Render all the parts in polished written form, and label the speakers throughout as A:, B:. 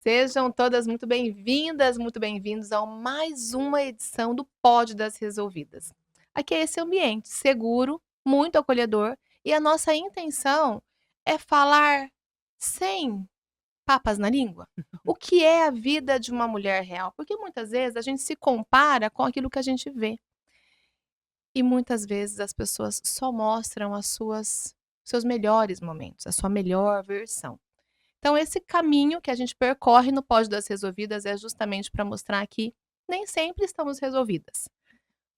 A: Sejam todas muito bem-vindas, muito bem-vindos a mais uma edição do Pod das Resolvidas. Aqui é esse ambiente seguro, muito acolhedor, e a nossa intenção é falar sem papas na língua. O que é a vida de uma mulher real? Porque muitas vezes a gente se compara com aquilo que a gente vê. E muitas vezes as pessoas só mostram as seus melhores momentos, a sua melhor versão. Então esse caminho que a gente percorre no Pod das Resolvidas é justamente para mostrar que nem sempre estamos resolvidas,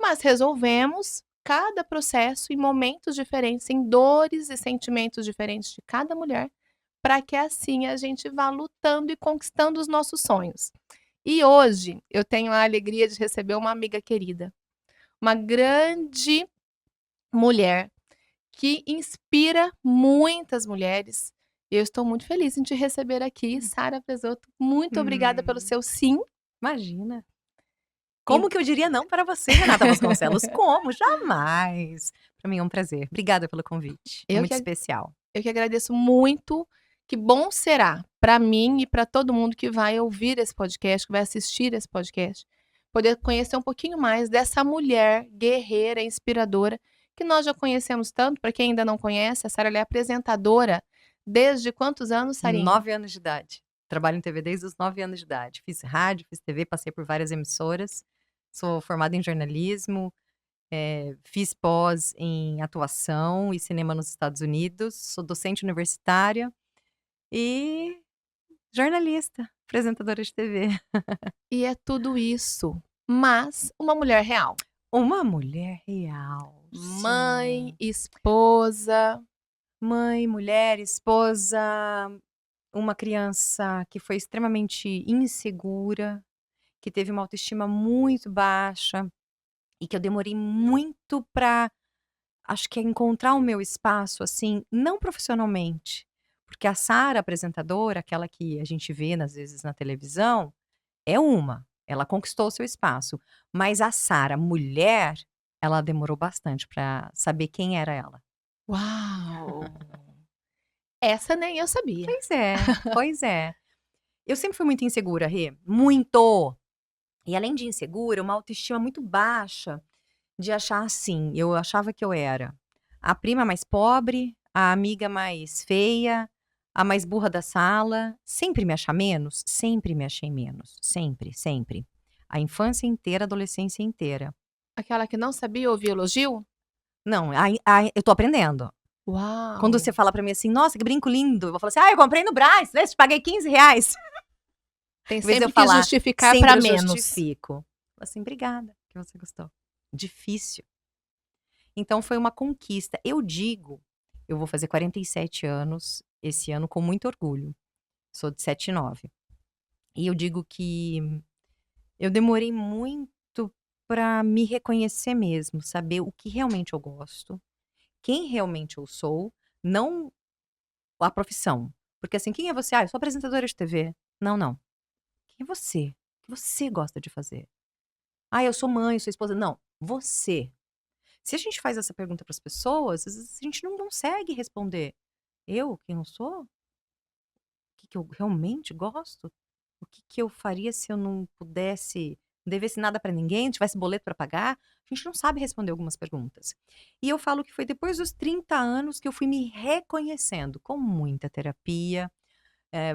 A: mas resolvemos cada processo em momentos diferentes, em dores e sentimentos diferentes de cada mulher, para que assim a gente vá lutando e conquistando os nossos sonhos. E hoje eu tenho a alegria de receber uma amiga querida, uma grande mulher que inspira muitas mulheres. Eu estou muito feliz em te receber aqui, Sara Presoto. Muito obrigada pelo
B: Hum,
A: seu sim.
B: imagina.
A: E
B: Como que eu diria não para você, Renata Vasconcelos? Como? Jamais. Para mim é um prazer. Obrigada pelo convite. É
A: eu
B: muito
A: que,
B: especial.
A: eu que agradeço muito. Que bom será para mim e para todo mundo que vai ouvir esse podcast, que vai assistir esse podcast, poder conhecer um pouquinho mais dessa mulher guerreira, inspiradora, que nós já conhecemos tanto. Para quem ainda não conhece, a Sara é apresentadora desde quantos anos, Sarinha?
B: 9 anos de idade. Trabalho em TV desde os 9 anos de idade. Fiz rádio, fiz TV, passei por várias emissoras. Sou formada em jornalismo, fiz pós em atuação e cinema nos Estados Unidos. Sou docente universitária e jornalista, apresentadora de TV.
A: E é tudo isso, mas uma mulher real.
B: Uma mulher real,
A: Mãe,
B: sim.
A: esposa.
B: Mãe, mulher, esposa, uma criança que foi extremamente insegura, que teve uma autoestima muito baixa e que eu demorei muito para, acho que encontrar o meu espaço, assim, não profissionalmente, porque a Sara apresentadora, aquela que a gente vê às vezes na televisão, é ela conquistou o seu espaço, mas a Sara mulher, ela demorou bastante para saber quem era ela.
A: Uau! Essa nem eu sabia.
B: Pois é, pois é. Eu sempre fui muito insegura, Rê, muito. E além de insegura, uma autoestima muito baixa, de achar assim, eu achava que eu era a prima mais pobre, a amiga mais feia, a mais burra da sala, sempre me achar menos, sempre me achei menos, sempre, sempre. A infância inteira, a adolescência inteira.
A: Aquela que não sabia ouvir elogio?
B: Não, ai eu tô aprendendo. Quando você
A: Uau!
B: fala pra mim assim: "Nossa, que brinco lindo", eu vou falar assim: "Ah, eu comprei no Brás, né, te paguei R$ 15".
A: Tem
B: Em vez de eu
A: sempre que
B: falar:
A: justificar
B: "Sempre
A: para
B: eu
A: menos.
B: justifico". Assim: "Obrigada que você gostou". Difícil. Então foi uma conquista. Eu vou fazer 47 anos esse ano com muito orgulho. Sou de 79. E eu digo que eu demorei muito para me reconhecer mesmo, saber o que realmente eu gosto, quem realmente eu sou, não a profissão. Porque assim, quem é você? "Ah, eu sou apresentadora de TV". Não, não. Quem é você? O que você gosta de fazer? "Ah, eu sou mãe, sou esposa". Não, você. Se a gente faz essa pergunta para as pessoas, às vezes a gente não consegue responder. Eu, quem eu sou? O que que eu realmente gosto? O que que eu faria se eu não pudesse, não devesse nada para ninguém, não tivesse boleto para pagar? A gente não sabe responder algumas perguntas. E eu falo que foi depois dos 30 anos que eu fui me reconhecendo, com muita terapia,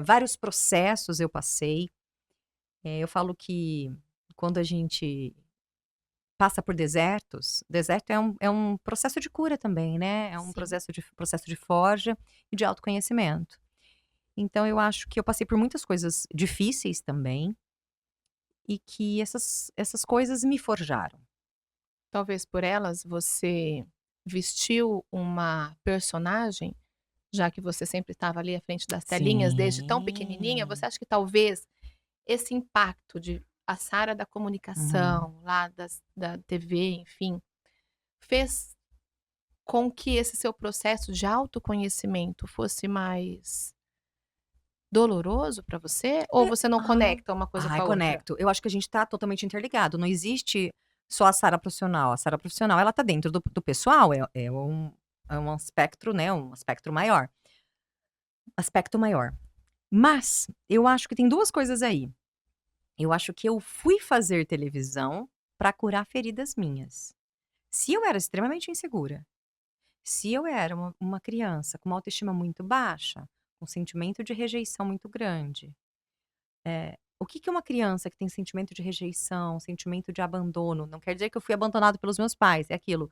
B: vários processos eu passei. Eu falo que quando a gente passa por desertos, deserto é um processo de cura também, né, é um
A: Sim.
B: processo de forja e de autoconhecimento. Então eu acho que eu passei por muitas coisas difíceis também, e que essas coisas me forjaram.
A: Talvez por elas você vestiu uma personagem, já que você sempre estava ali à frente das telinhas desde tão pequenininha. Você
B: Sim.
A: acha que talvez esse impacto de a Sara da
B: Uhum.
A: comunicação, lá da TV, enfim, fez com que esse seu processo de autoconhecimento fosse mais doloroso para você? Ou você não
B: Aham.
A: conecta uma coisa com
B: Ai,
A: a outra?
B: conecto. Eu acho que a gente tá totalmente interligado, não existe só a Sara profissional. A Sara profissional, ela tá dentro do pessoal, é um espectro, né, um aspecto maior. Mas eu acho que tem 2 coisas aí. Eu acho que eu fui fazer televisão para curar feridas minhas. Se eu era extremamente insegura, se eu era uma criança com uma autoestima muito baixa, com sentimento de rejeição muito grande, o que que uma criança que tem sentimento de rejeição, sentimento de abandono, não quer dizer que eu fui abandonado pelos meus pais, é aquilo,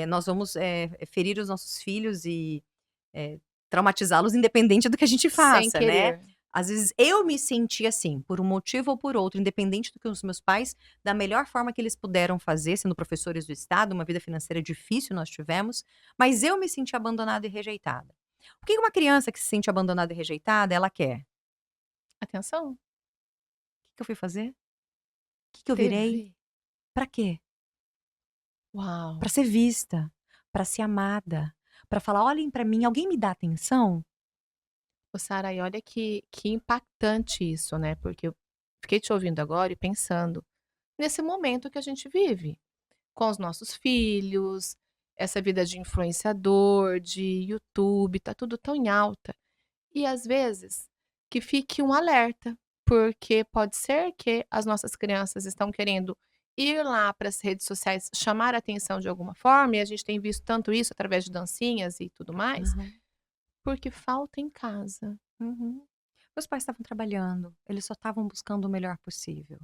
B: nós vamos, ferir os nossos filhos e, traumatizá-los independente do que a gente
A: Sem
B: faça, né.
A: querer.
B: Às vezes eu me senti assim, por um motivo ou por outro, independente do que os meus pais, da melhor forma que eles puderam fazer, sendo professores do estado, uma vida financeira difícil nós tivemos, mas eu me senti abandonada e rejeitada. O que uma criança que se sente abandonada e rejeitada, ela quer?
A: Atenção,
B: O que eu fui fazer? O que eu virei?
A: TV.
B: Pra quê? Pra
A: Uau!
B: ser vista, pra ser amada, pra falar: "Olhem pra mim, alguém me dá atenção?".
A: Ô Sara, e olha que impactante isso, né, porque eu fiquei te ouvindo agora e pensando nesse momento que a gente vive, com os nossos filhos, essa vida de influenciador, de YouTube, tá tudo tão em alta. E às vezes, que fique um alerta, porque pode ser que as nossas crianças estão querendo ir lá para as redes sociais chamar a atenção de alguma forma, e a gente tem visto tanto isso através de dancinhas e tudo mais,
B: Aham.
A: porque falta em casa.
B: Uhum. Meus pais estavam trabalhando, eles só estavam buscando o melhor possível.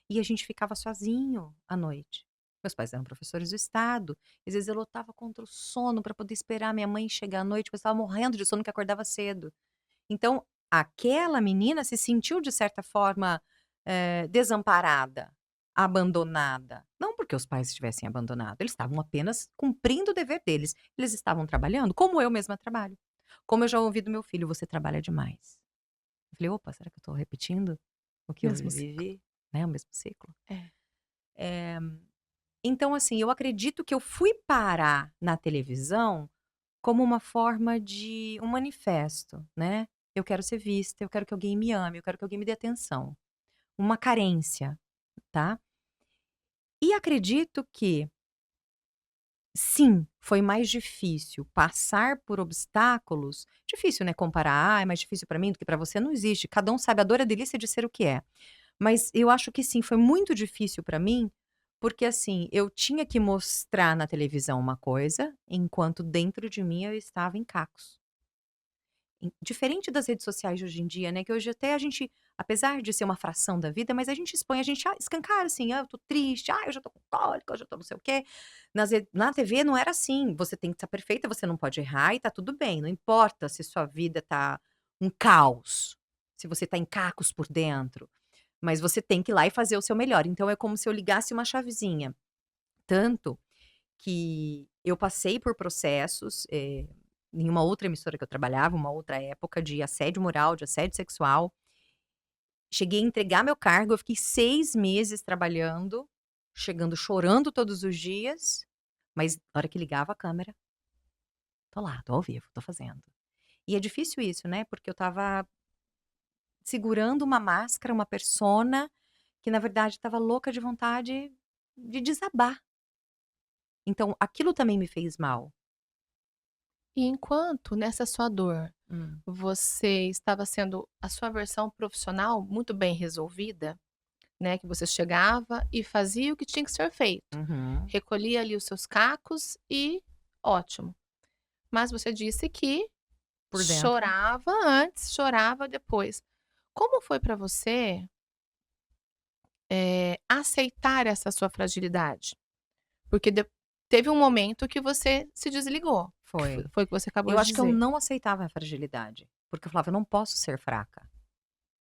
B: E a gente ficava sozinho à noite. Meus pais eram professores do estado, às vezes eu lutava contra o sono para poder esperar minha mãe chegar à noite, porque eu estava morrendo de sono que acordava cedo. Então, aquela menina se sentiu de certa forma, desamparada, abandonada. Não porque os pais estivessem abandonado, eles estavam apenas cumprindo o dever deles. Eles estavam trabalhando como eu mesma trabalho. Como eu já ouvi do meu filho: "Você trabalha demais". Eu falei: "Opa, será que eu estou repetindo o que eu
A: Mesmo ciclo.
B: vivi?", né, o mesmo ciclo.
A: É.
B: Eh, então assim, eu acredito que eu fui parar na televisão como uma forma de um manifesto, né. Eu quero ser vista, eu quero que alguém me ame, eu quero que alguém me dê atenção. Uma carência, tá. E acredito que, sim, foi mais difícil passar por obstáculos difícil, né, comparar: "Ah, é mais difícil pra mim do que pra você", não existe, cada um sabe a dor e a delícia de ser o que é. Mas eu acho que sim, foi muito difícil pra mim, porque assim, eu tinha que mostrar na televisão uma coisa, enquanto dentro de mim eu estava em cacos. Diferente das redes sociais de hoje em dia, né, que hoje até a gente, apesar de ser uma fração da vida, mas a gente expõe, a gente, escancara assim: "Ah, eu tô triste, ah, eu já tô com cólica, eu já tô não sei o quê". Na TV não era assim, você tem que estar perfeita, você não pode errar e tá tudo bem, não importa se sua vida tá um caos, se você tá em cacos por dentro, mas você tem que ir lá e fazer o seu melhor. Então é como se eu ligasse uma chavezinha, tanto que eu passei por processos, em uma outra emissora que eu trabalhava, uma outra época, de assédio moral, de assédio sexual. Cheguei a entregar meu cargo, eu fiquei 6 meses trabalhando, chegando chorando todos os dias, mas na hora que ligava a câmera, tô lá, tô ao vivo, tô fazendo. E é difícil isso, né, porque eu estava segurando uma máscara, uma persona, que na verdade estava louca de vontade de desabar. Então aquilo também me fez mal.
A: E enquanto nessa sua dor,
B: Hum.
A: você estava sendo a sua versão profissional muito bem resolvida, né, que você chegava e fazia o que tinha que ser feito,
B: Uhum.
A: recolhia ali os seus cacos e ótimo. Mas você disse que
B: Por dentro.
A: chorava antes, chorava depois. Como foi para você, aceitar essa sua fragilidade? Porque teve um momento que você se desligou, que
B: Foi.
A: foi o que você acabou
B: Eu
A: de
B: acho que eu
A: dizer.
B: não aceitava a fragilidade, porque eu falava: "Eu não posso ser fraca".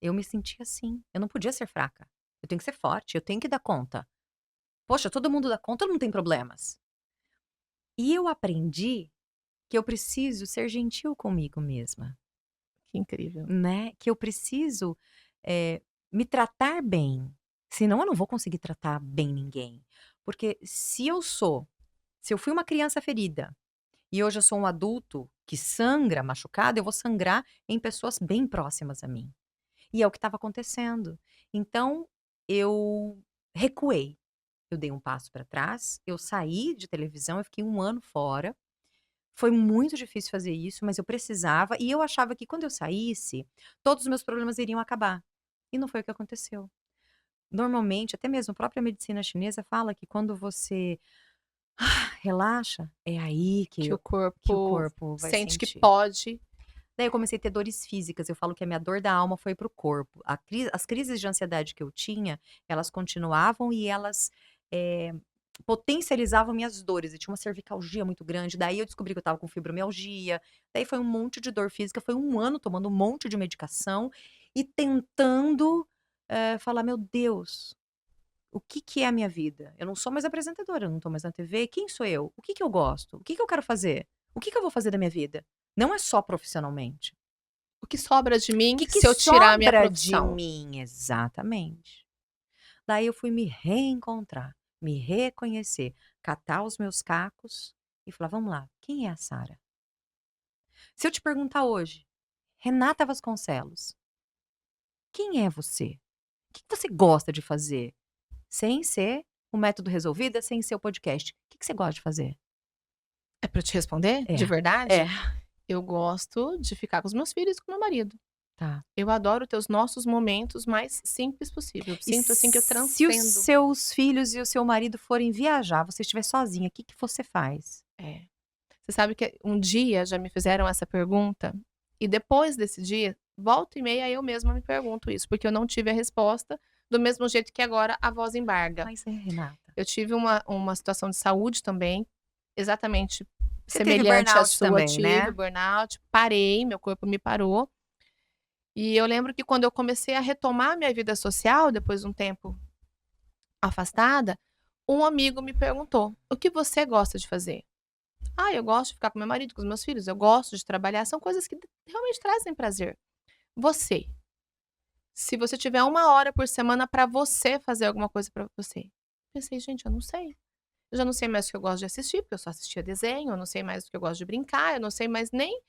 B: Eu me sentia assim, eu não podia ser fraca. Eu tenho que ser forte, eu tenho que dar conta. Poxa, todo mundo dá conta, todo mundo tem problemas. E eu aprendi que eu preciso ser gentil comigo mesma,
A: Que incrível.
B: né, que eu preciso, me tratar bem, senão eu não vou conseguir tratar bem ninguém. Porque se eu fui uma criança ferida e hoje eu sou um adulto que sangra machucado, eu vou sangrar em pessoas bem próximas a mim. E é o que estava acontecendo. Então, eu recuei, eu dei um passo para trás, eu saí de televisão, eu fiquei 1 ano fora, Foi muito difícil fazer isso, mas eu precisava e eu achava que quando eu saísse, todos os meus problemas iriam acabar. E não foi o que aconteceu. Normalmente, até mesmo a própria medicina chinesa fala que quando você relaxa, é aí
A: Que o
B: que o
A: corpo
B: corpo vai
A: sente que
B: sentir.
A: pode.
B: Daí eu comecei a ter dores físicas, eu falo que a minha dor da alma foi para o corpo. As crises de ansiedade que eu tinha, elas continuavam e elas, eh, potencializavam minhas dores. Eu tinha uma cervicalgia muito grande, daí eu descobri que eu estava com fibromialgia, daí foi um monte de dor física, foi 1 ano tomando um monte de medicação e tentando, falar: "Meu Deus, o que que é a minha vida? Eu não sou mais apresentadora, eu não tô mais na TV, quem sou eu? O que que eu gosto? O que que eu quero fazer? O que que eu vou fazer da minha vida?". Não é só profissionalmente.
A: O que sobra de
B: O
A: mim
B: que que
A: se eu tirar a minha
B: sobra de
A: profissão?
B: mim? Exatamente. Daí eu fui me reencontrar, me reconhecer, catar os meus cacos e falar: "Vamos lá, quem é a Sara?". Se eu te perguntar hoje: "Renata Vasconcelos, quem é você? O que que você gosta de fazer?", sem ser o método resolvida, sem ser o podcast. O que que você gosta de fazer?
A: É pra eu te responder?
B: É,
A: De
B: é.
A: verdade? Eu gosto de ficar com os meus filhos e com meu marido.
B: Tá.
A: Eu adoro ter os nossos momentos mais simples possível. Eu
B: E
A: sinto, assim, que eu
B: se os
A: transcendo.
B: seus filhos e o seu marido forem viajar, você estiver sozinha, o que que você faz?
A: É. Você sabe que um dia já me fizeram essa pergunta, e depois desse dia, volta e meia eu mesma me pergunto isso, porque eu não tive a resposta, do mesmo jeito que agora a voz embarga.
B: Mas é, Renata.
A: Eu tive uma situação de saúde também, exatamente
B: Você teve
A: semelhante à
B: burnout
A: sua,
B: também,
A: tive
B: né?
A: burnout, parei, meu corpo me parou. E eu lembro que quando eu comecei a retomar minha vida social, depois de um tempo afastada, um amigo me perguntou: "O que você gosta de fazer?". "Ah, eu gosto de ficar com meu marido, com os meus filhos, eu gosto de trabalhar", são coisas que realmente trazem prazer. Você, se você tiver 1 hora por semana pra você fazer alguma coisa pra você. Pensei: "Gente, eu não sei". Eu já não sei mais o que eu gosto de assistir, porque eu só assistia desenho, eu não sei mais o que eu gosto de brincar, eu não sei mais nem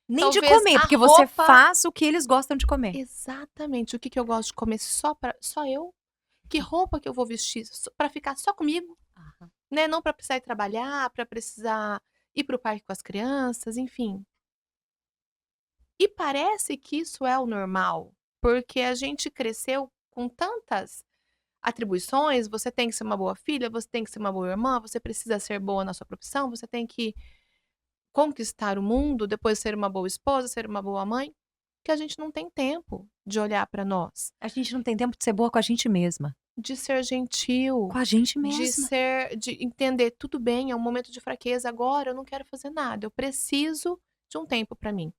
B: Nem de
A: talvez
B: comer,
A: a
B: porque você
A: roupa.
B: faz o que eles gostam de comer.
A: Exatamente, o que que eu gosto de comer só eu? Que roupa que eu vou vestir pra ficar só comigo,
B: Aham.
A: né, não pra precisar ir trabalhar, pra precisar ir para o parque com as crianças, enfim. E parece que isso é o normal, porque a gente cresceu com tantas atribuições, você tem que ser uma boa filha, você tem que ser uma boa irmã, você precisa ser boa na sua profissão, você tem que conquistar o mundo, depois ser uma boa esposa, ser uma boa mãe, que a gente não tem tempo de olhar para nós,
B: A gente não tem tempo de ser boa com a gente mesma.
A: de ser gentil,
B: Com a gente
A: de
B: mesma.
A: ser, de entender, tudo bem, é um momento de fraqueza agora, eu não quero fazer nada, eu preciso de um tempo para mim.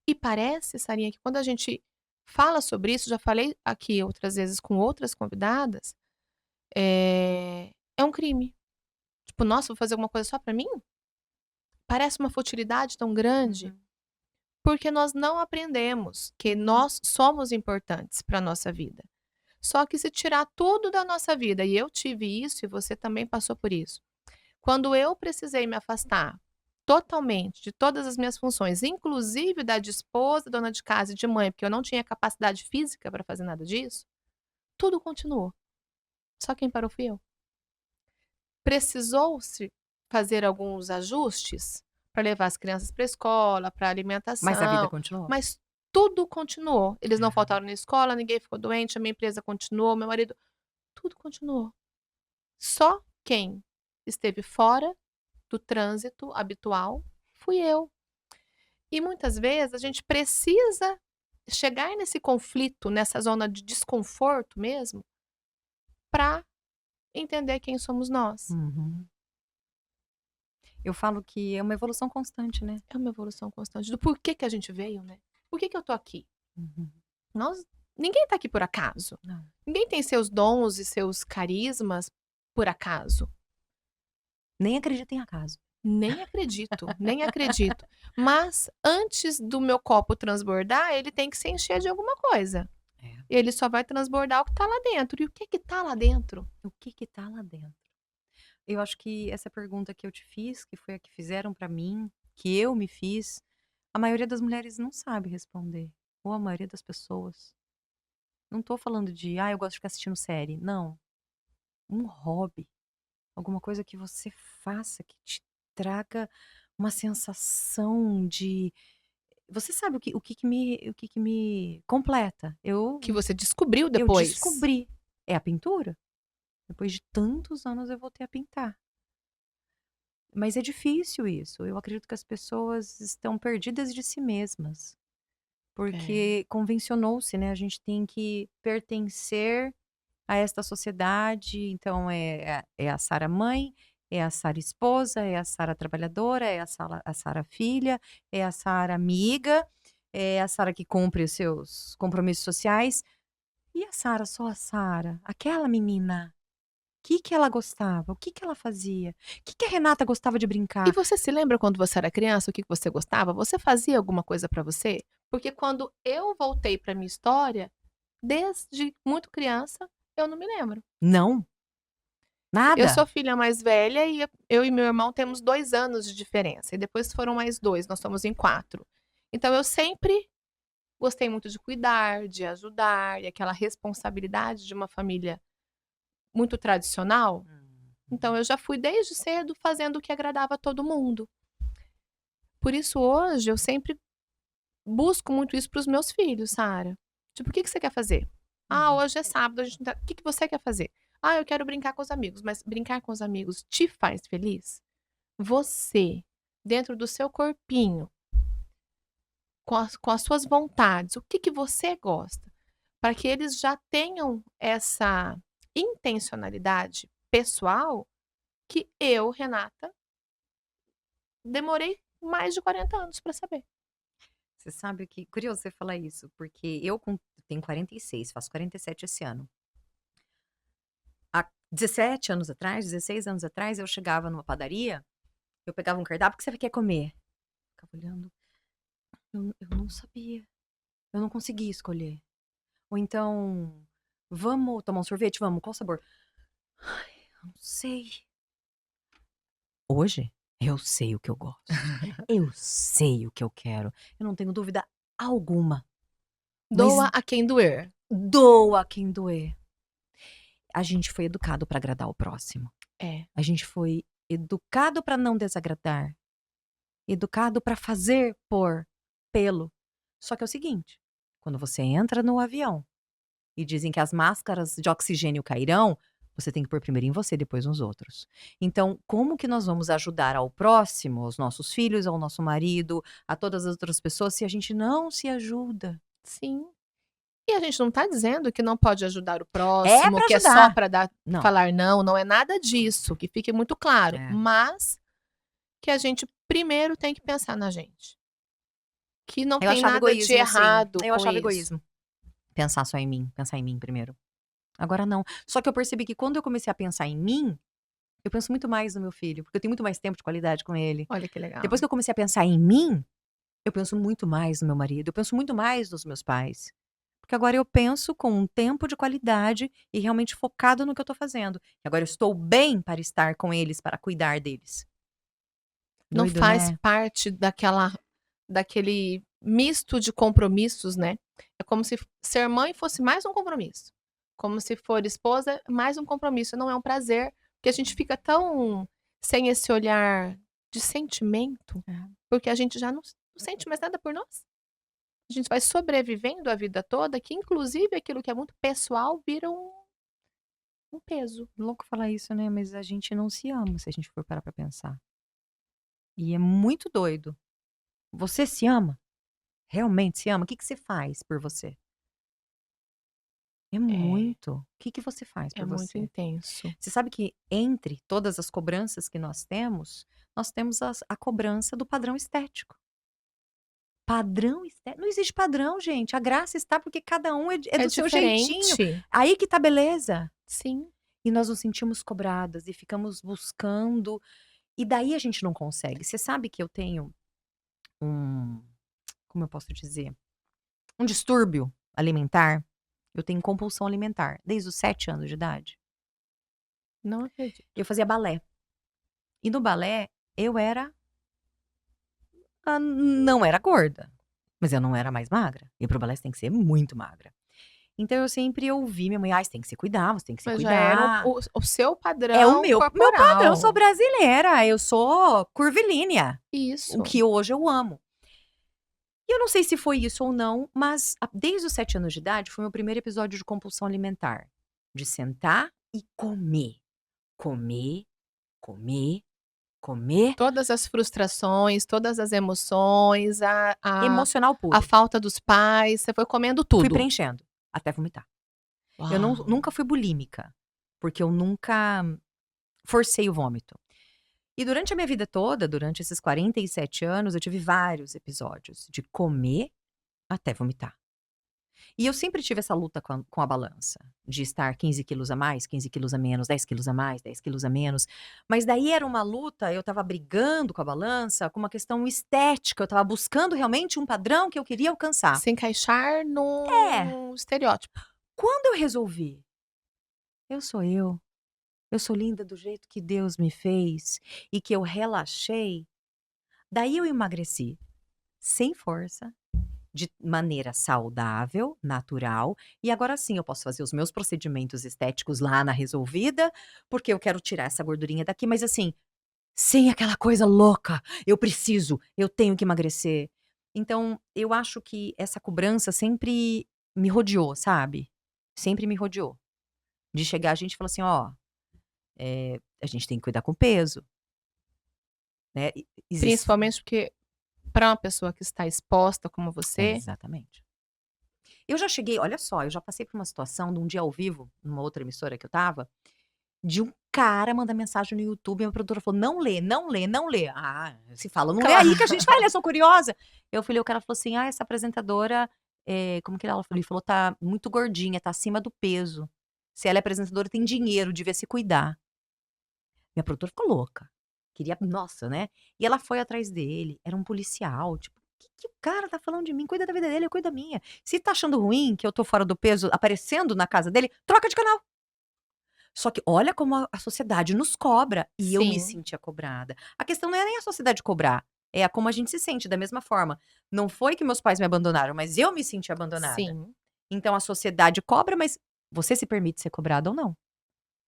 A: E parece, Sarinha, que quando a gente fala sobre isso, já falei aqui outras vezes com outras convidadas, é um crime. Tipo, nossa, vou fazer alguma coisa só pra mim? Parece uma futilidade tão grande,
B: Uhum.
A: porque nós não aprendemos que nós somos importantes para nossa vida. Só que se tirar tudo da nossa vida, e eu tive isso e você também passou por isso. Quando eu precisei me afastar totalmente de todas as minhas funções, inclusive da de esposa, dona de casa e de mãe, porque eu não tinha capacidade física para fazer nada disso, tudo continuou. Só quem parou fui eu. Precisou-se fazer alguns ajustes para levar as crianças para a escola, para
B: Mas a vida
A: alimentação,
B: continuou.
A: mas tudo continuou. Eles não
B: Ah.
A: faltaram na escola, ninguém ficou doente, a minha empresa continuou, meu marido, tudo continuou. Só quem esteve fora do trânsito habitual fui eu. E muitas vezes a gente precisa chegar nesse conflito, nessa zona de desconforto mesmo, para entender quem somos nós.
B: Uhum. Eu falo que é uma evolução constante, né.
A: É uma evolução constante do porquê que a gente veio, né? Por que que eu tô aqui?
B: Uhum.
A: Nós Ninguém tá aqui por acaso.
B: Não.
A: Ninguém tem seus dons e seus carismas por acaso.
B: Nem acredito em acaso.
A: Nem acredito, nem acredito. Mas antes do meu copo transbordar, ele tem que se encher de alguma coisa.
B: É.
A: Ele só vai transbordar o que tá lá dentro. E o que que tá lá dentro?
B: O que que tá lá dentro? Eu acho que essa pergunta que eu te fiz, que foi a que fizeram pra mim, que eu me fiz, a maioria das mulheres não sabe responder, ou a maioria das pessoas. Não tô falando de: "Ah, eu gosto de ficar assistindo série", não. Um hobby, alguma coisa que você faça que te traga uma sensação de você sabe o que que me completa?
A: Que você descobriu
B: Eu
A: depois.
B: descobri, é a pintura. Depois de tantos anos eu voltei a pintar. Mas é difícil isso, eu acredito que as pessoas estão perdidas de si mesmas,
A: É,
B: porque convencionou-se, né, a gente tem que pertencer a esta sociedade, então é a Sara mãe, é a Sara esposa, é a Sara trabalhadora, é a Sara filha, é a Sara amiga, é a Sara que cumpre os seus compromissos sociais. E a Sara, só a Sara, aquela menina, o que que ela gostava? O que que ela fazia? O que que a Renata gostava de
A: e
B: brincar?
A: você se lembra quando você era criança, o que que você gostava? Você fazia alguma coisa pra você? Porque quando eu voltei pra minha história, desde muito criança, eu não me lembro.
B: Não,
A: Eu sou
B: nada.
A: filha mais velha e eu e meu irmão temos 2 anos de diferença, e depois foram mais 2, nós somos em 4. Então eu sempre gostei muito de cuidar, de ajudar, e aquela responsabilidade de uma família muito tradicional, então
B: Uhum.
A: eu já fui desde cedo fazendo o que agradava a todo mundo. Por isso hoje eu sempre busco muito isso para os meus filhos, Sara. Tipo: "O que que você quer fazer?". "Ah,
B: Uhum.
A: hoje é sábado, a gente não tá". "O que que você quer fazer?". "Ah, eu quero brincar com os amigos", mas brincar com os amigos te faz feliz? Você, dentro do seu corpinho, com as suas vontades, o que que você gosta? Para que eles já tenham essa intencionalidade pessoal que eu, Renata, demorei mais de 40 anos para saber.
B: Você sabe que curioso você falar isso, porque tenho 46, faço 47 esse ano. Há 17 anos atrás, 16 anos atrás, eu chegava numa padaria, eu pegava um cardápio: "O que você quer comer?". Ficava olhando, eu não sabia, eu não conseguia escolher. Ou então: "Vamos tomar um sorvete? Vamos, qual sabor?". "Ai, eu não sei". Hoje, eu sei o que eu gosto, eu sei o que eu quero, eu não tenho dúvida alguma, mas
A: Doa a quem doer.
B: doa quem doer. A gente foi educado para agradar o próximo.
A: É,
B: A gente foi educado para não desagradar, educado para fazer por, pelo. Só que é o seguinte, quando você entra no avião e dizem que as máscaras de oxigênio cairão, você tem que pôr primeiro em você, depois nos outros. Então, como que nós vamos ajudar ao próximo, aos nossos filhos, ao nosso marido, a todas as outras pessoas, se a gente não se ajuda?
A: sim. E a gente não tá dizendo que não pode ajudar o
B: É
A: próximo,
B: para
A: que é só
B: ajudar.
A: para dar
B: Não.
A: falar não, não é nada disso, que fique muito claro,
B: É.
A: mas que a gente primeiro tem que pensar na gente, que não
B: Eu
A: tem
B: achava
A: nada de
B: egoísmo, sim.
A: errado
B: Eu
A: com
B: achava
A: isso.
B: egoísmo. Pensar em mim primeiro. Agora não. Só que eu percebi que quando eu comecei a pensar em mim, eu penso muito mais no meu filho, porque eu tenho muito mais tempo de qualidade com ele.
A: Olha que legal.
B: Depois que eu comecei a pensar em mim, eu penso muito mais no meu marido, eu penso muito mais nos meus pais. Porque agora eu penso com um tempo de qualidade e realmente focado no que eu tô fazendo. E agora eu estou bem para estar com eles, para cuidar deles.
A: Não
B: Doido,
A: faz
B: né?
A: parte daquele misto de compromissos, né. É como se ser mãe fosse mais um compromisso, como se for esposa, mais um compromisso, não é um prazer, porque a gente fica tão sem esse olhar de sentimento,
B: É.
A: porque a gente já não sente mais nada por nós. A gente vai sobrevivendo a vida toda que inclusive aquilo que é muito pessoal vira um peso.
B: Louco falar isso, né? Mas a gente não se ama se a gente for parar pra pensar. E é muito doido. Você se ama? Realmente se ama? O que que você faz por você? É
A: É,
B: muito. O que que você faz
A: é
B: por
A: muito
B: você?
A: intenso.
B: Você sabe que entre todas as cobranças que nós temos a cobrança do padrão estético. Padrão estético? Não existe padrão, gente. A graça está porque cada um é
A: É
B: do seu jeitinho.
A: diferente.
B: Aí que tá a beleza.
A: Sim,
B: E nós nos sentimos cobradas e ficamos buscando. E daí a gente não consegue. Você sabe que eu tenho um, como eu posso dizer? Um distúrbio alimentar. Eu tenho compulsão alimentar desde os 7 anos de idade.
A: não acredito.
B: Eu fazia balé. E no balé eu era não era gorda, mas eu não era mais magra. E para o balé você tem que ser muito magra. Então eu sempre ouvi minha mãe: "Ai, você tem que se cuidar, você tem que se
A: Mas já era
B: cuidar".
A: o seu
B: É o
A: padrão
B: meu padrão, eu sou
A: corporal.
B: brasileira, eu sou curvilínea, o
A: Isso.
B: que hoje eu amo. E eu não sei se foi isso ou não, mas desde os 7 anos de idade foi meu primeiro episódio de compulsão alimentar, de sentar e comer, comer, comer, comer,
A: Todas as frustrações, todas as emoções,
B: emocional
A: a
B: puro.
A: falta dos pais, você foi comendo
B: Fui
A: tudo.
B: preenchendo, até vomitar. Eu
A: Uau!
B: nunca fui bulímica, porque eu nunca forcei o vômito. E durante a minha vida toda, durante esses 47 anos, eu tive vários episódios de comer até vomitar. E eu sempre tive essa luta com a balança, de estar 15 quilos a mais, 15 quilos a menos, 10 quilos a mais, 10 quilos a menos. Mas daí era uma luta, eu estava brigando com a balança, com uma questão estética, eu estava buscando realmente um padrão que eu queria alcançar.
A: Se encaixar
B: É,
A: num estereótipo.
B: quando eu resolvi, eu sou eu sou linda do jeito que Deus me fez e que eu relaxei, daí eu emagreci, sem força, de maneira saudável, natural, e agora sim eu posso fazer os meus procedimentos estéticos lá na Resolvida, porque eu quero tirar essa gordurinha daqui, mas assim, sem aquela coisa louca, eu preciso, eu tenho que emagrecer. Então, eu acho que essa cobrança sempre me rodeou, sabe? Sempre me rodeou. De chegar a gente e falar assim: "Ó, a gente tem que cuidar com o peso", né, existe
A: Principalmente porque para uma pessoa que está exposta como você,
B: exatamente. Eu já cheguei olha só, eu já passei por uma situação de um dia ao vivo, numa outra emissora que eu estava, de um cara mandar mensagem no YouTube, e a minha produtora falou: "Não lê, não lê, não lê". "Ah, se fala, não lê
A: claro.
B: aí que a gente vai ler, sou curiosa". Eu falei o cara falou assim: "Ah, essa apresentadora, como que ela falou? Ele falou: "Tá muito gordinha, tá acima do peso. Se ela é apresentadora, tem dinheiro, devia se cuidar". Minha produtora ficou louca. Queria nossa, né. E ela foi atrás dele, era um policial, tipo: Que o cara tá falando de mim? Cuida da vida dele, eu cuido da minha. Se tá achando ruim que eu tô fora do peso aparecendo na casa dele, troca de canal". Só que olha como a sociedade nos cobra, e eu me
A: Sim,
B: sentia cobrada. A questão não é nem a sociedade cobrar, é a como a gente se sente, da mesma forma. Não foi que meus pais me abandonaram, mas eu me senti abandonada.
A: sim.
B: Então a sociedade cobra, mas você se permite ser cobrada ou não?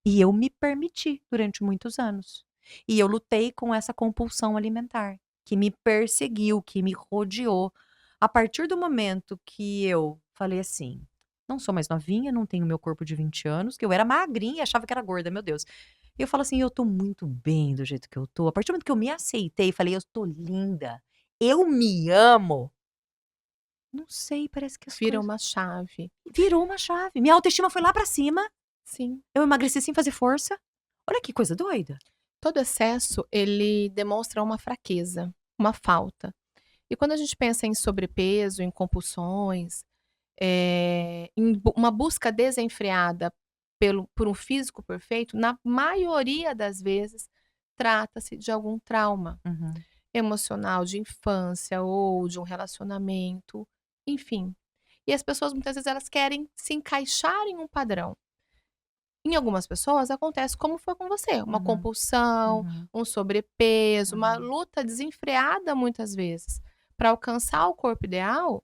B: E eu me permiti durante muitos anos. E eu lutei com essa compulsão alimentar, que me perseguiu, que me rodeou. A partir do momento que eu falei assim: "Não sou mais novinha, não tenho meu corpo de 20 anos", que eu era magrinha e achava que era gorda, meu Deus. E eu falo assim: "Eu tô muito bem do jeito que eu tô". A partir do momento que eu me aceitei, falei: "Eu tô linda, eu me amo", não sei, parece que as
A: Vira
B: coisas
A: uma chave.
B: virou uma chave. Minha autoestima foi lá pra cima,
A: Sim.
B: eu emagreci sem fazer força. Olha que coisa doida.
A: Todo excesso, ele demonstra uma fraqueza, uma falta. E quando a gente pensa em sobrepeso, em compulsões, em uma busca desenfreada por um físico perfeito, na maioria das vezes, trata-se de algum trauma
B: Uhum.
A: emocional de infância ou de um relacionamento, enfim. E as pessoas muitas vezes elas querem se encaixar em um padrão. Em algumas pessoas acontece como foi com você, uma
B: Uhum,
A: compulsão,
B: uhum,
A: um sobrepeso, uma
B: uhum,
A: luta desenfreada muitas vezes para alcançar o corpo ideal,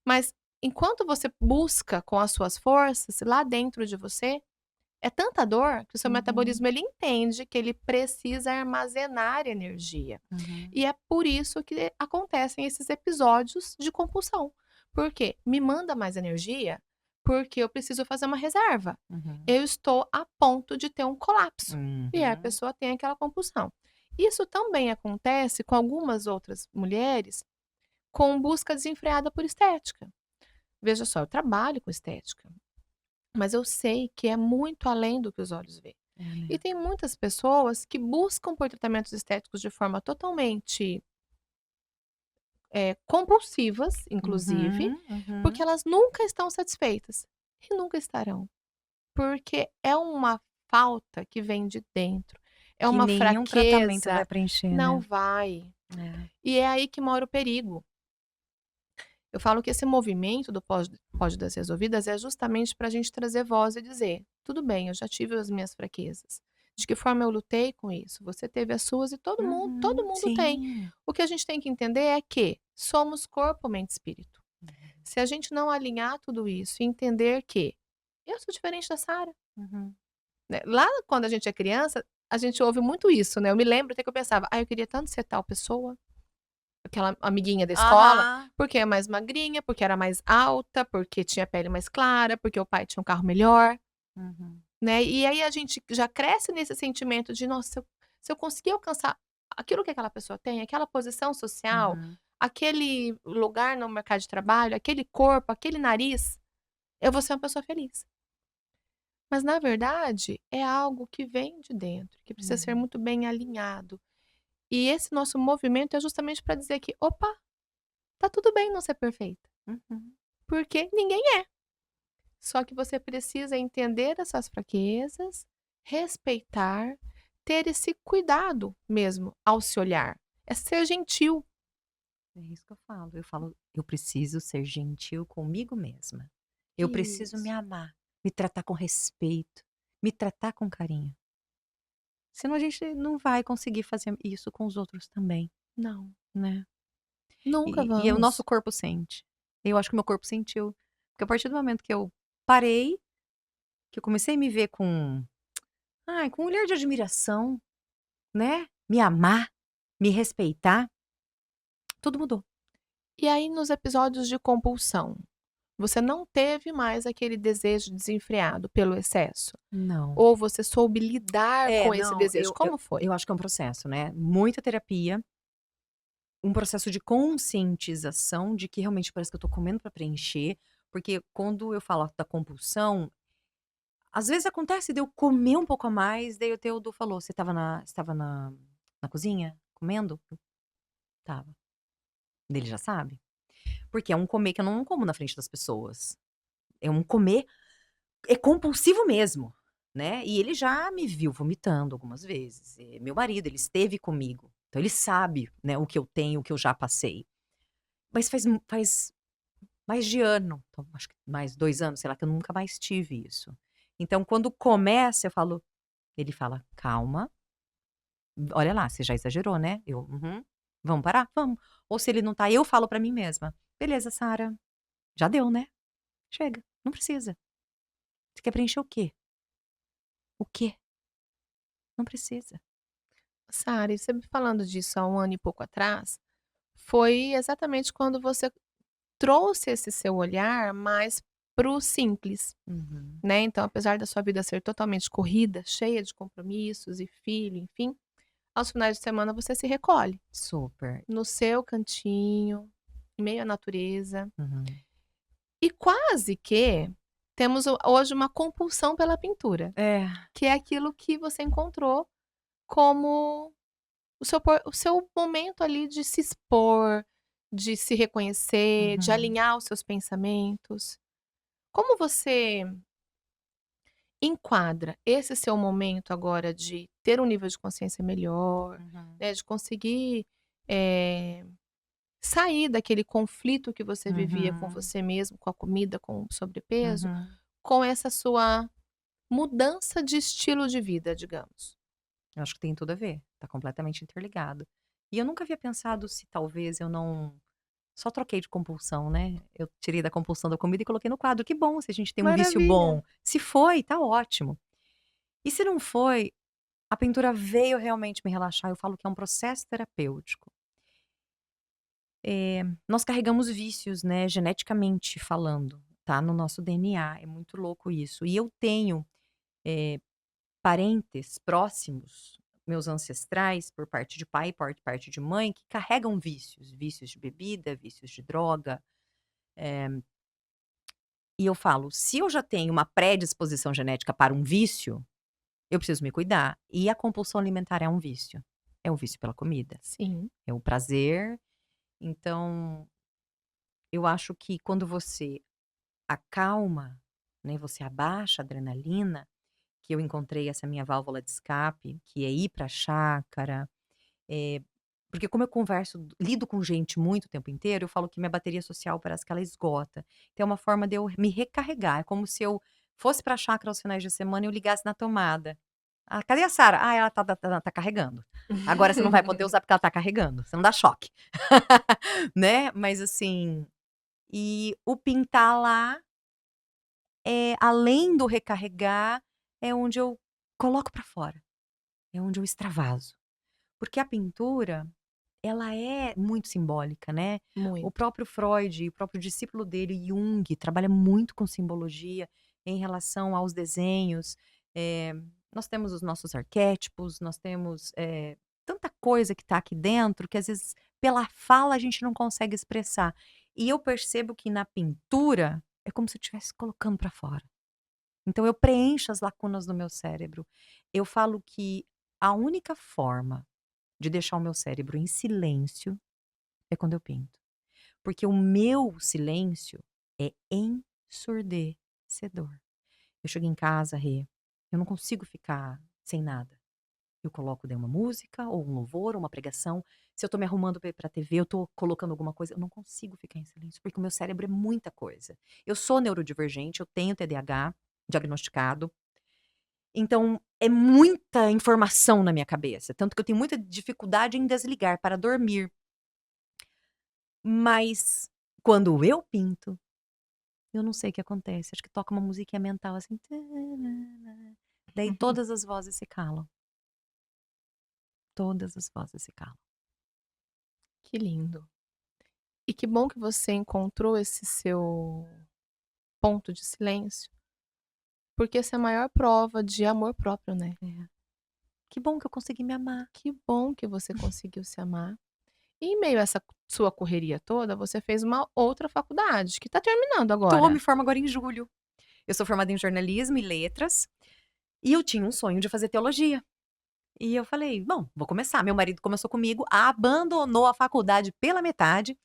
A: mas enquanto você busca com as suas forças, lá dentro de você, é tanta dor que o seu
B: uhum,
A: metabolismo ele entende que ele precisa armazenar energia.
B: uhum,
A: E é por isso que acontecem esses episódios de compulsão. Por quê? Me manda mais energia, porque eu preciso fazer uma reserva.
B: uhum,
A: Eu estou a ponto de ter um colapso. E aí a
B: uhum,
A: pessoa tem aquela compulsão. Isso também acontece com algumas outras mulheres com busca desenfreada por estética. Veja só, eu trabalho com estética, mas eu sei que é muito além do que os olhos veem.
B: é
A: E
B: mesmo.
A: tem muitas pessoas que buscam por tratamentos estéticos de forma totalmente compulsivas, inclusive,
B: Uhum,
A: porque
B: uhum.
A: elas nunca estão satisfeitas e nunca estarão, porque é uma falta que vem de dentro, é
B: Que
A: uma
B: nenhum tratamento vai
A: fraqueza,
B: preencher,
A: não
B: né.
A: vai.
B: É.
A: E é aí que mora o perigo. Eu falo que esse movimento do Pod das Resolvidas é justamente para a gente trazer voz e dizer: "Tudo bem, eu já tive as minhas fraquezas. De que forma eu lutei com isso? Você teve as suas e todo
B: Uhum,
A: mundo tem".
B: sim.
A: O que a gente tem que entender é que somos corpo, mente e espírito. Se a gente não alinhar tudo isso e entender que eu sou diferente da Sara,
B: Uhum.
A: né. Lá quando a gente é criança, a gente ouve muito isso, né. Eu me lembro até que eu pensava: "Ai, eu queria tanto ser tal pessoa, aquela amiguinha da escola,
B: Aham.
A: porque é mais magrinha, porque era mais alta, porque tinha pele mais clara, porque o pai tinha um carro melhor",
B: Uhum.
A: né. E aí a gente já cresce nesse sentimento de: "Nossa, se eu conseguir alcançar aquilo que aquela pessoa tem, aquela posição social,
B: Uhum.
A: aquele lugar no mercado de trabalho, aquele corpo, aquele nariz, eu vou ser uma pessoa feliz". Mas na verdade, é algo que vem de dentro, que precisa ser
B: Uhum.
A: muito bem alinhado. E esse nosso movimento é justamente para dizer que: "Opa, tá tudo bem não ser perfeita,
B: Uhum.
A: porque ninguém é". Só que você precisa entender as suas fraquezas, respeitar, ter esse cuidado mesmo ao se olhar. É ser gentil.
B: É isso que eu falo. Eu falo: "Eu preciso ser gentil comigo mesma. Eu preciso me
A: Isso.
B: amar, me tratar com respeito, me tratar com carinho". Senão a gente não vai conseguir fazer isso com os outros também,
A: Não,
B: né.
A: nunca
B: E o nosso
A: vamos.
B: corpo sente. Eu acho que o meu corpo sentiu, porque a partir do momento que eu parei, que eu comecei a me ver com um olhar de admiração, né, me amar, me respeitar, tudo mudou.
A: E aí nos episódios de compulsão, você não teve mais aquele desejo desenfreado pelo excesso?
B: Não.
A: Ou você soube lidar
B: É,
A: com esse
B: não,
A: desejo?
B: eu
A: Como foi?
B: eu acho que é um processo, né, muita terapia, um processo de conscientização de que realmente parece que eu tô comendo pra preencher, porque quando eu falo da compulsão, às vezes acontece de eu comer um pouco a mais, daí o Teodu falou: "Você estava na cozinha comendo?" Eu: "Estava". Daí ele já sabe. Porque é um comer que eu não como na frente das pessoas. É um comer é compulsivo mesmo, né. E ele já me viu vomitando algumas vezes. Meu marido, ele esteve comigo, então ele sabe, né, o que eu tenho, o que eu já passei. Mas faz mais de ano, então acho que mais 2 anos, sei lá, que eu nunca mais tive isso. Então quando começa eu falo ele fala: "Calma, olha lá, você já exagerou, né?" Eu: "Uhum. Vamos parar? Vamos." Ou se ele não tá, eu falo pra mim mesma: "Beleza, Sara, já deu, né? Chega, não precisa. Você quer preencher o quê? O quê? Não precisa."
A: Sara, e você me falando disso há um ano e pouco atrás, foi exatamente quando você trouxe esse seu olhar mais para o simples,
B: Uhum.
A: né. Então, apesar da sua vida ser totalmente corrida, cheia de compromissos e filho, enfim, aos finais de semana você se recolhe
B: Super.
A: no seu cantinho, em meio à natureza.
B: Uhum.
A: E quase que temos hoje uma compulsão pela pintura,
B: É.
A: que é aquilo que você encontrou como o seu momento ali de se expor, de se reconhecer, de
B: Uhum.
A: alinhar os seus pensamentos. Como você enquadra esse seu momento agora de ter um nível de consciência melhor,
B: Uhum.
A: né, de conseguir, eh, sair daquele conflito que você vivia com
B: Uhum.
A: você mesmo, com a comida, com o sobrepeso,
B: Uhum.
A: com essa sua mudança de estilo de vida, digamos?
B: Eu acho que tem tudo a ver, tá completamente interligado. E eu nunca havia pensado se talvez eu não só troquei de compulsão, né, eu tirei da compulsão da comida e coloquei no quadro, que bom se a gente tem um vício
A: Maravilha.
B: bom. Se foi, tá ótimo. E se não foi, a pintura veio realmente me relaxar, eu falo que é um processo terapêutico. Nós carregamos vícios, né, geneticamente falando, tá no nosso DNA, é muito louco isso. E eu tenho, eh, parentes próximos, meus ancestrais, por parte de pai e por parte de mãe, que carregam vícios, vícios de bebida, vícios de droga. E eu falo, se eu já tenho uma predisposição genética para um vício, eu preciso me cuidar. E a compulsão alimentar é um vício. É o vício pela comida,
A: Sim.
B: é o prazer. Então, eu acho que quando você acalma, né, você abaixa a adrenalina, que eu encontrei essa minha válvula de escape, que é ir pra chácara, eh, porque como eu converso, lido com gente muito o tempo inteiro, eu falo que minha bateria social parece que ela esgota. Então é uma forma de eu me recarregar, é como se eu fosse pra chácara aos finais de semana e eu ligasse na tomada. "Ah, cadê a Sara?" "Ah, ela tá carregando. Agora você não vai poder usar porque ela tá carregando, você não dá choque." Né, mas assim, E o pintar lá, além do recarregar, é onde eu coloco pra fora, é onde eu extravaso. Porque a pintura, ela é muito simbólica, né. O
A: Muito.
B: próprio Freud, o próprio discípulo dele, Jung, trabalha muito com simbologia em relação aos desenhos. Eh, Nós temos os nossos arquétipos, nós temos, tanta coisa que tá aqui dentro que às vezes pela fala a gente não consegue expressar. E eu percebo que na pintura, é como se eu estivesse colocando pra fora. Então eu preencho as lacunas do meu cérebro. Eu falo que a única forma de deixar o meu cérebro em silêncio é quando eu pinto. Porque o meu silêncio é ensurdecedor. Eu chego em casa, Rê, eu não consigo ficar sem nada. Eu coloco daí uma música, ou um louvor, ou uma pregação. Se eu tô me arrumando pra ir pra TV, eu tô colocando alguma coisa, eu não consigo ficar em silêncio, porque o meu cérebro é muita coisa. Eu sou neurodivergente, eu tenho TDAH diagnosticado. Então, é muita informação na minha cabeça, tanto que eu tenho muita dificuldade em desligar para dormir. Mas quando eu pinto, eu não sei o que acontece, acho que toca uma musiquinha mental assim, tanana, daí todas as vozes se calam, todas as vozes se calam.
A: Que lindo. E que bom que você encontrou esse seu ponto de silêncio, porque essa é a maior prova de amor próprio, né.
B: É. Que bom que eu consegui me amar.
A: Que bom que você conseguiu se amar. E em meio a essa sua correria toda, você fez uma outra faculdade, que tá terminando
B: Me
A: agora.
B: formo agora em julho. Eu sou formada em jornalismo e letras, e eu tinha um sonho de fazer teologia. E eu falei: "Bom, vou começar". Meu marido começou comigo, abandonou a faculdade pela metade,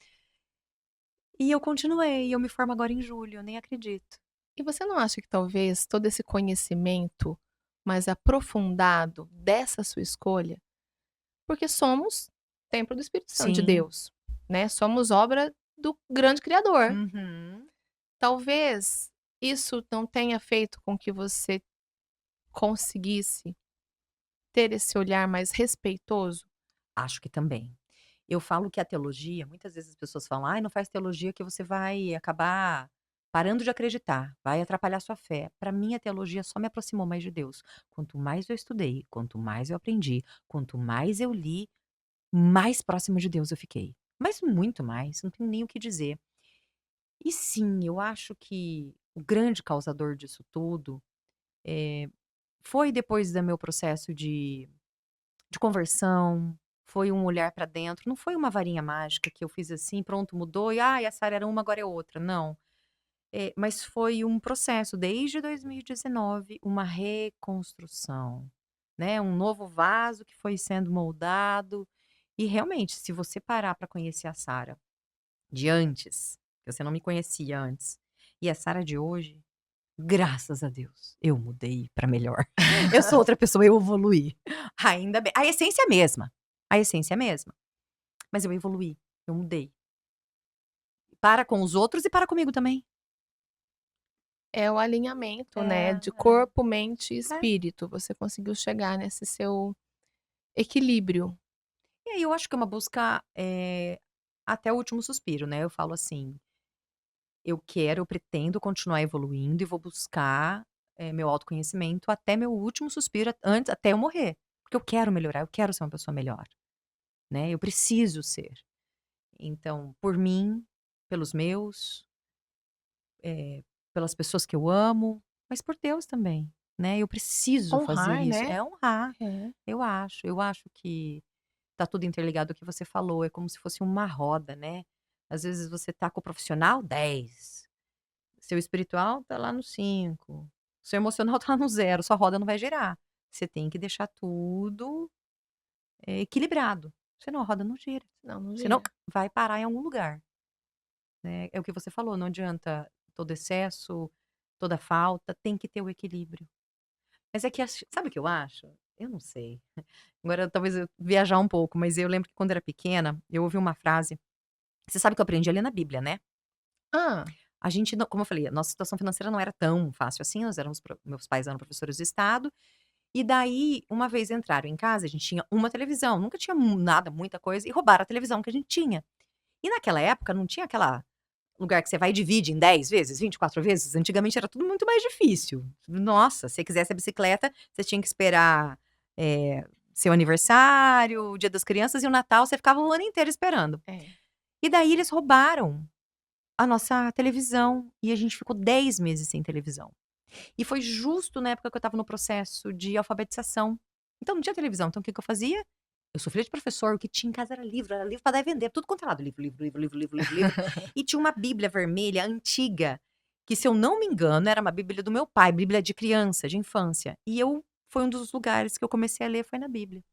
B: e eu continuei, e eu me formo agora em julho, eu nem acredito.
A: E você não acha que talvez todo esse conhecimento mais aprofundado dessa sua escolha, porque somos templo do Espírito Santo de
B: Sim.
A: Deus, né, somos obra do grande criador.
B: Uhum.
A: Talvez isso não tenha feito com que você conseguisse ter esse olhar mais respeitoso?
B: Acho que também. Eu falo que a teologia muitas vezes as pessoas falam: "Ai, não faz teologia que você vai acabar parando de acreditar, vai atrapalhar sua fé". Para mim a teologia só me aproximou mais de Deus. Quanto mais eu estudei, quanto mais eu aprendi, quanto mais eu li, mais próximo de Deus eu fiquei. Mas muito mais, não tenho nem o que dizer. E sim, eu acho que o grande causador disso tudo, eh, foi depois do meu processo de conversão, foi um olhar para dentro, não foi uma varinha mágica que eu fiz assim, pronto, mudou e, ai, essa área era uma, agora é outra, não. Mas foi um processo desde 2019, uma reconstrução, né, um novo vaso que foi sendo moldado, e realmente, se você parar para conhecer a Sara de antes, que você não me conhecia antes, e a Sara de hoje, graças a Deus, eu mudei para melhor. Eu sou outra pessoa, eu evoluí. Ainda bem. A essência é a mesma, a essência é a mesma, mas eu evoluí, eu mudei. Para com os outros e para comigo também.
A: É o alinhamento, né,
B: É,
A: de corpo, mente e
B: é.
A: espírito, você conseguiu chegar nesse seu equilíbrio.
B: E aí eu acho que é uma busca, até o último suspiro, né, eu falo assim: eu pretendo continuar evoluindo e vou buscar, meu autoconhecimento até meu último suspiro, antes até eu morrer, porque eu quero melhorar, eu quero ser uma pessoa melhor, né, eu preciso ser. Então, por mim, pelos meus, pelas pessoas que eu amo, mas por Deus também, né, eu preciso fazer
A: Honrar,
B: isso.
A: né.
B: É honrar,
A: É.
B: eu acho que tá tudo interligado, o que você falou, é como se fosse uma roda, né. Às vezes você tá com o profissional 10, seu espiritual tá lá no 5, seu emocional tá lá no 0, sua roda não vai girar. Você tem que deixar tudo, equilibrado, senão a roda não gira,
A: Não, não
B: senão
A: gira.
B: vai parar em algum lugar. Né, é o que você falou, não adianta todo excesso, toda falta, tem que ter o equilíbrio. Mas é que sabe o que eu acho? Eu não sei. Agora talvez eu viajar um pouco, mas eu lembro que quando era pequena, eu ouvi uma frase, você sabe que eu aprendi a ler na Bíblia, né.
A: Hã.
B: A gente não, como eu falei, a nossa situação financeira não era tão fácil assim, nós éramos meus pais eram professores do estado, e daí uma vez entraram em casa, a gente tinha uma televisão, nunca tinha nada, muita coisa, e roubaram a televisão que a gente tinha. E naquela época não tinha aquela lugar que você vai e divide em 10 vezes, 24 vezes. Antigamente era tudo muito mais difícil. Nossa, se você quisesse a bicicleta, você tinha que esperar seu aniversário, o Dia das Crianças e o Natal, você ficava o ano inteiro esperando.
A: É.
B: E daí eles roubaram a nossa televisão e a gente ficou 10 meses sem televisão. E foi justo na época que eu estava no processo de alfabetização. Então não tinha televisão. Então o que que eu fazia? Eu sofria de professor, o que tinha em casa era livro para dar e vender, tudo quanto é lado, livro, livro, livro, livro, livro, livro, livro. E tinha uma Bíblia vermelha antiga, que se eu não me engano, era uma Bíblia do meu pai, Bíblia de criança, de infância. E foi um dos lugares que eu comecei a ler, foi na Bíblia.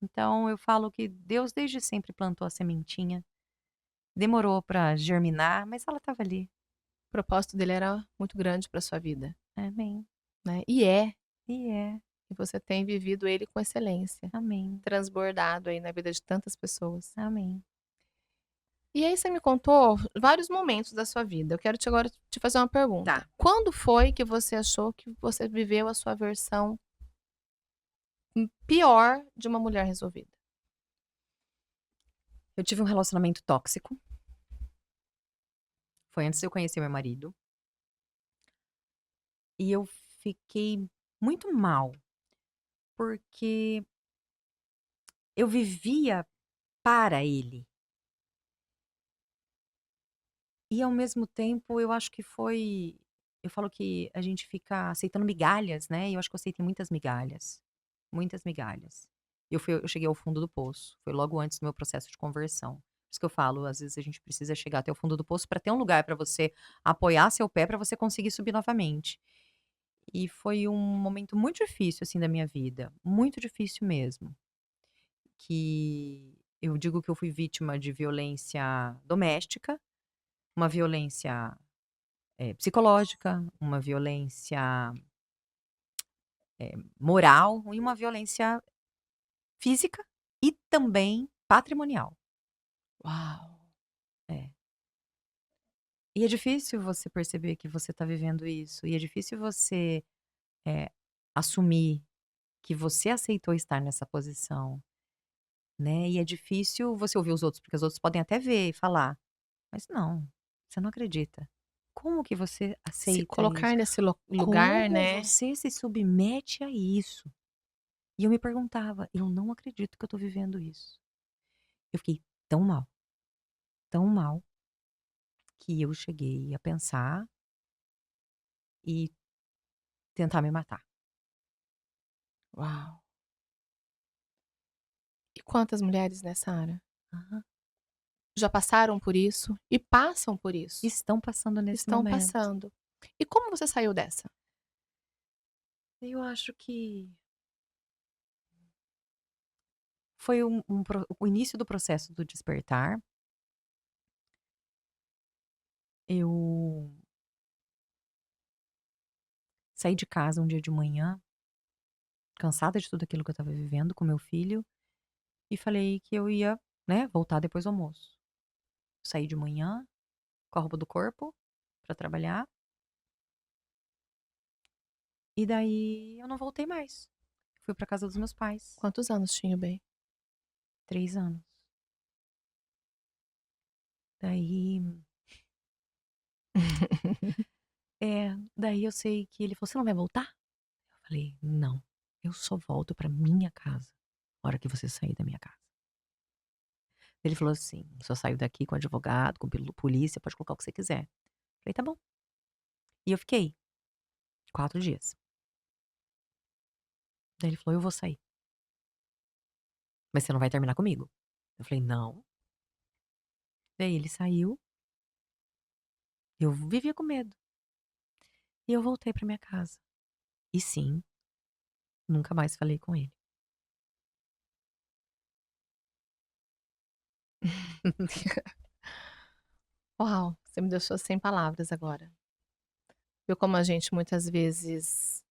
B: Então eu falo que Deus desde sempre plantou a sementinha. Demorou para germinar, mas ela estava ali.
A: O propósito dele era muito grande para sua vida,
B: Amém.
A: né? E é.
B: E é.
A: E você tem vivido ele com excelência,
B: Amém.
A: transbordado aí na vida de tantas pessoas.
B: Amém.
A: E aí você me contou vários momentos da sua vida. Eu quero agora te fazer uma pergunta.
B: Tá.
A: Quando foi que você achou que você viveu a sua versão pior de uma mulher resolvida?
B: Eu tive um relacionamento tóxico. Foi antes de eu conhecer meu marido. E eu fiquei muito mal, porque eu vivia para ele. E ao mesmo tempo eu acho que eu falo que a gente fica aceitando migalhas, né, e eu acho que eu aceitei muitas migalhas, muitas migalhas. Eu cheguei ao fundo do poço, foi logo antes do meu processo de conversão. Por isso que eu falo, às vezes a gente precisa chegar até o fundo do poço para ter um lugar para você apoiar seu pé, para você conseguir subir novamente. E foi um momento muito difícil, assim, da minha vida, muito difícil mesmo, que eu digo que eu fui vítima de violência doméstica, uma violência, psicológica, uma violência, moral e uma violência física e também patrimonial.
A: Uau!
B: É. E é difícil você perceber que você está vivendo isso, e é difícil você, assumir que você aceitou estar nessa posição, né, e é difícil você ouvir os outros, porque os outros podem até ver e falar, mas não, você não acredita. Como que você
A: Se
B: aceita isso?
A: colocar nesse lugar,
B: Como
A: né?
B: você se submete a isso? E eu me perguntava, eu não acredito que eu tô vivendo isso. Eu fiquei tão mal, que eu cheguei a pensar e tentar me matar.
A: Uau! E quantas mulheres nessa área
B: Aham.
A: já passaram por isso e passam por isso?
B: Estão passando nesse
A: Estão
B: momento.
A: passando. E como você saiu dessa?
B: Eu acho que foi o início do processo do despertar. Eu saí de casa um dia de manhã, cansada de tudo aquilo que eu estava vivendo com meu filho, e falei que eu ia, né, voltar depois do almoço. Saí de manhã, com a roupa do corpo, pra trabalhar. E daí eu não voltei mais. Fui pra casa dos meus pais.
A: Quantos anos tinha o bem?
B: 3 anos. Daí daí eu sei que ele falou: "Você não vai voltar?" Eu falei: "Não, eu só volto pra minha casa, a hora que você sair da minha casa". Ele falou assim: "Só saio daqui com advogado, com polícia, pode colocar o que você quiser". Falei: "Tá bom". E eu fiquei 4 dias. Daí ele falou: "Eu vou sair, mas você não vai terminar comigo". Eu falei: "Não". Daí ele saiu, eu vivia com medo. E eu voltei pra minha casa. E sim, nunca mais falei com ele.
A: Uau, você me deixou sem palavras agora. Viu como a gente muitas vezes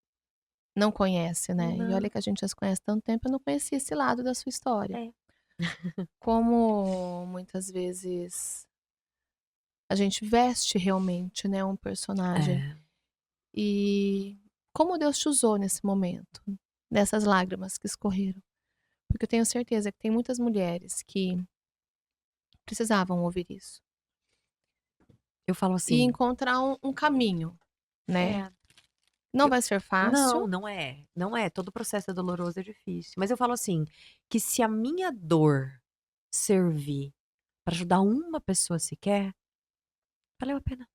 A: não conhece, né? E olha
B: Não.
A: que a gente já se conhece há tanto tempo, eu não conhecia esse lado da sua história.
B: É.
A: Como muitas vezes a gente veste realmente, né, um personagem.
B: É.
A: E como Deus te usou nesse momento, nessas lágrimas que escorreram. Porque eu tenho certeza que tem muitas mulheres que precisavam ouvir isso.
B: Eu falo
A: e
B: assim,
A: encontrar um caminho, né.
B: é,
A: Não
B: eu
A: vai ser
B: não,
A: fácil.
B: não é, não é, todo processo é doloroso, é difícil, mas eu falo assim, que se a minha dor servir para ajudar uma pessoa sequer, valeu a pena.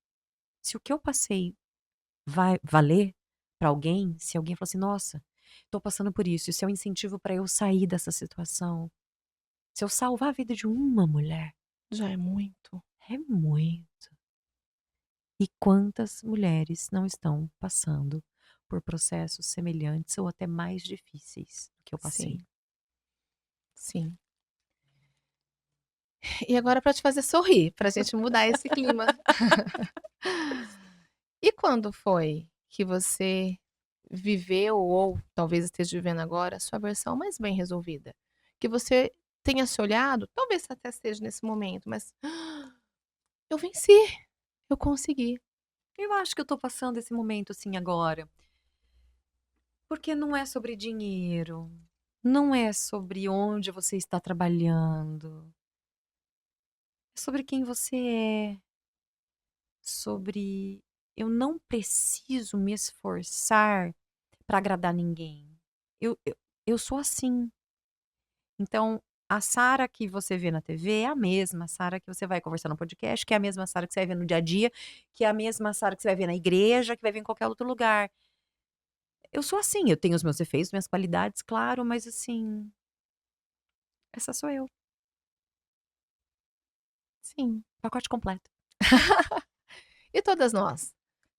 B: Se o que eu passei vai valer para alguém, se alguém falar assim: "Nossa, tô passando por isso", é um incentivo para eu sair dessa situação, se eu salvar a vida de uma mulher,
A: Já é muito.
B: é muito. E quantas mulheres não estão passando por processos semelhantes ou até mais difíceis do que eu passei?
A: Sim, sim. E agora para te fazer sorrir, pra gente mudar esse clima. E quando foi que você viveu ou talvez esteja vivendo agora a sua versão mais bem resolvida? Que você tenha se olhado, talvez até esteja nesse momento, mas: "Ah, eu venci, eu consegui".
B: Eu acho que eu tô passando esse momento, assim, agora, porque não é sobre dinheiro, não é sobre onde você está trabalhando, é sobre quem você é, sobre eu não preciso me esforçar para agradar ninguém. Eu sou assim. Então, a Sara que você vê na TV é a mesma Sara que você vai conversar no podcast, que é a mesma Sara que você vai ver no dia a dia, que é a mesma Sara que você vai ver na igreja, que vai ver em qualquer outro lugar. Eu sou assim, eu tenho os meus defeitos, minhas qualidades, claro, mas assim, essa sou eu,
A: Sim.
B: pacote completo.
A: E todas nós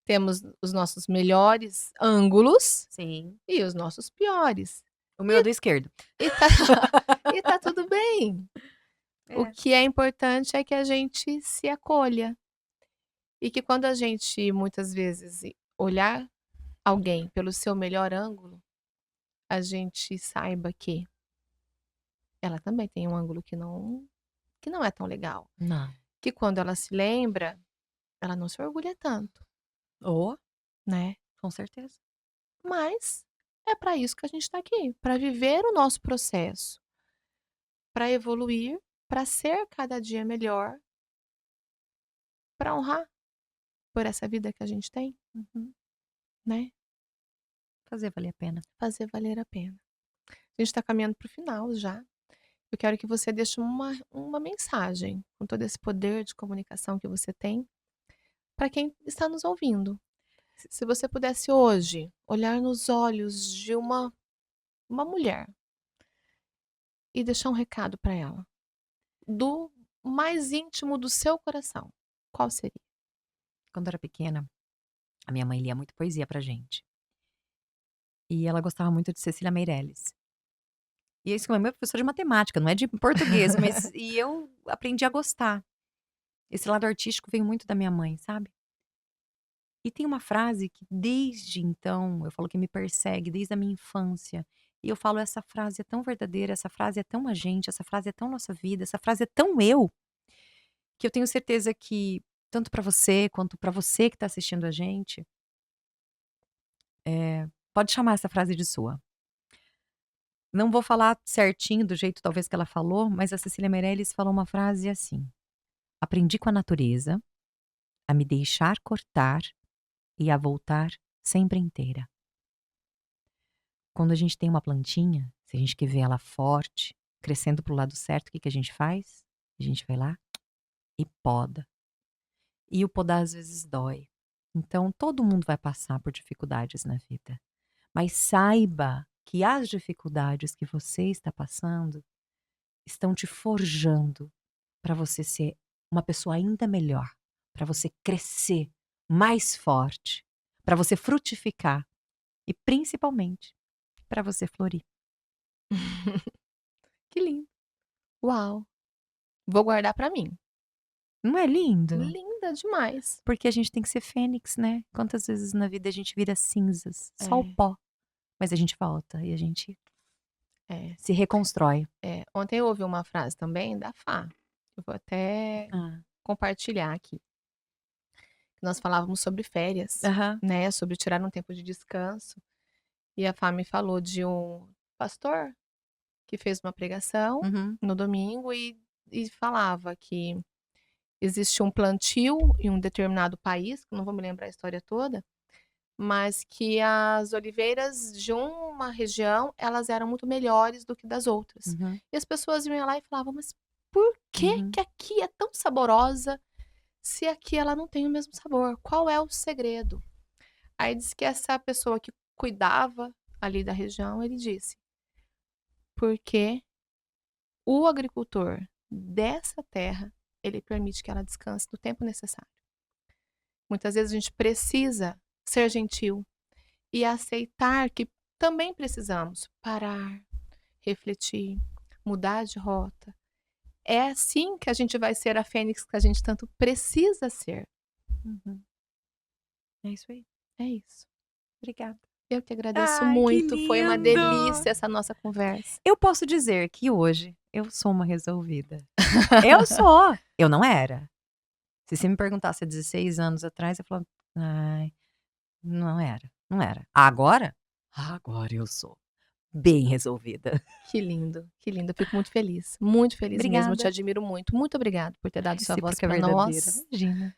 A: temos os nossos melhores ângulos
B: Sim.
A: e os nossos piores.
B: O meu é
A: E
B: do esquerdo.
A: e tá e tá tudo bem. O
B: É.
A: que é importante é que a gente se acolha e que quando a gente muitas vezes olhar alguém pelo seu melhor ângulo, a gente saiba que ela também tem um ângulo que não é tão legal,
B: Não.
A: que quando ela se lembra, ela não se orgulha tanto,
B: Oh,
A: né.
B: com certeza.
A: Mas é para isso que a gente está aqui, para viver o nosso processo, para evoluir, para ser cada dia melhor, para honrar por essa vida que a gente tem,
B: Uhum.
A: né,
B: Fazer valer a pena.
A: fazer valer a pena. A gente está caminhando para o final já. Eu quero que você deixe uma mensagem, com todo esse poder de comunicação que você tem, para quem está nos ouvindo. Se você pudesse hoje olhar nos olhos de uma mulher e deixar um recado para ela, do mais íntimo do seu coração, qual seria?
B: Quando eu era pequena, a minha mãe lia muito poesia pra gente. E ela gostava muito de Cecília Meirelles. E isso que minha mãe é professora de matemática, não é de português, mas e eu aprendi a gostar. Esse lado artístico veio muito da minha mãe, sabe. E tem uma frase que desde então, eu falo que me persegue desde a minha infância, e eu falo: "Essa frase é tão verdadeira, essa frase é tão a gente, essa frase é tão nossa vida, essa frase é tão eu", que eu tenho certeza que, tanto para você quanto para você que está assistindo a gente, pode chamar essa frase de sua. Não vou falar certinho do jeito talvez que ela falou, mas a Cecília Meirelles falou uma frase assim: "Aprendi com a natureza a me deixar cortar e a voltar sempre inteira". Quando a gente tem uma plantinha, se a gente quer ver ela forte, crescendo para o lado certo, o que que a gente faz? A gente vai lá e poda. E o podar às vezes dói. Então todo mundo vai passar por dificuldades na vida. Mas saiba que as dificuldades que você está passando estão te forjando para você ser uma pessoa ainda melhor, para você crescer mais forte, para você frutificar e principalmente para você florir.
A: Que lindo. Uau, vou guardar para mim.
B: Não é lindo?
A: Linda demais.
B: Porque a gente tem que ser fênix, né. Quantas vezes na vida a gente vira cinzas, só o
A: É,
B: pó, mas a gente volta e a gente
A: é,
B: se reconstrói.
A: é. Ontem eu ouvi uma frase também da Fá, eu vou até
B: Hã.
A: compartilhar aqui, que nós falávamos sobre férias,
B: Aham.
A: né, sobre tirar um tempo de descanso, e a Fá me falou de um pastor que fez uma pregação
B: Uhum.
A: no domingo e falava que existe um plantio em um determinado país, que eu não vou me lembrar a história toda, mas que as oliveiras de uma região, elas eram muito melhores do que das outras.
B: Uhum.
A: E as pessoas iam lá e falavam: "Mas por que
B: Uhum.
A: que aqui é tão saborosa, se aqui ela não tem o mesmo sabor? Qual é o segredo?". Aí diz que essa pessoa que cuidava ali da região, ele disse: "Porque o agricultor dessa terra, ele permite que ela descanse no tempo necessário". Muitas vezes a gente precisa ser gentil e aceitar que também precisamos parar, refletir, mudar de rota. É assim que a gente vai ser a fênix que a gente tanto precisa ser.
B: Uhum. É isso aí.
A: É isso.
B: Obrigada.
A: Eu que agradeço
B: Ai, que
A: muito, foi uma
B: lindo!
A: delícia essa nossa conversa.
B: Eu posso dizer que hoje eu sou uma resolvida. Eu sou, eu não era. Se você me perguntasse há 16 anos atrás, eu falava: "Ai, não era, não era". Agora eu sou bem resolvida.
A: Que lindo, que lindo. Eu fico muito feliz mesmo. Eu te
B: Obrigada.
A: admiro muito. Muito obrigada por ter
B: A
A: dado sua voz
B: recíproca é
A: para
B: verdadeira.
A: nós.
B: Imagina.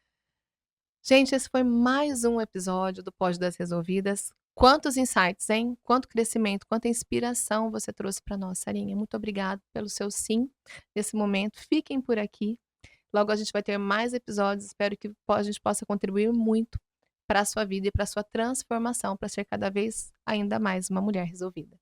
A: Gente, esse foi mais um episódio do Pod das Resolvidas. Quantos insights, hein? Quanto crescimento, quanta inspiração você trouxe para nós, Sarinha. Muito obrigada pelo seu sim nesse momento. Fiquem por aqui. Logo a gente vai ter mais episódios. Espero que a gente possa contribuir muito para a sua vida e para a sua transformação, para ser cada vez ainda mais uma mulher resolvida.